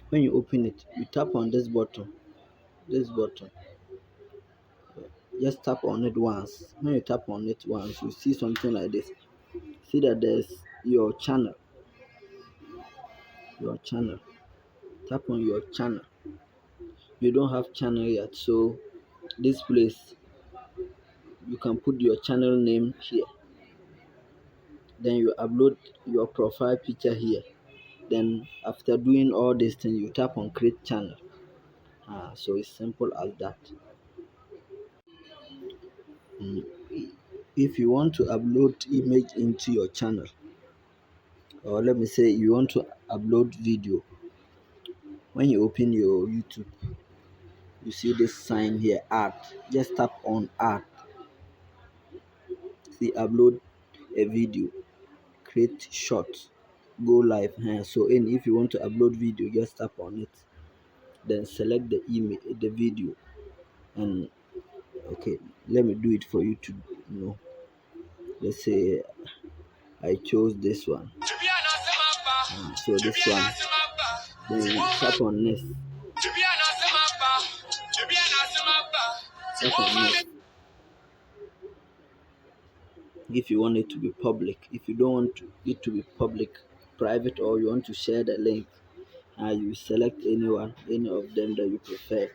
When you open it, you tap on this button. Just tap on it once. When you tap on it once, you see something like this. See that there's your channel. Tap on your channel. You don't have channel yet, so this place you can put your channel name here. Then you upload your profile picture here. Then after doing all these things, you tap on create channel. So it's simple as that. Mm. If you want to upload image into your channel, or let me say you want to upload video, when you open your YouTube, you see this sign here, add. Just tap on add. See upload a video, create short, go live. So if you want to upload video, just tap on it, then select the image, the video, and okay, let me do it for you to know. Let's say I chose this one. So this one, then tap on next. Tap on next. If you want it to be public, if you don't want it to be public, private, or you want to share the link, you select any of them that you prefer.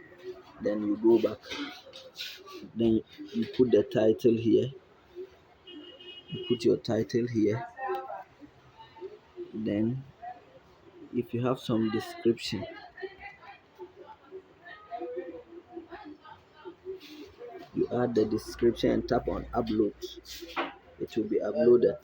Then you go back. Then you put the title here. You put your title here. Then if you have some description, you add the description and tap on upload. It will be uploaded.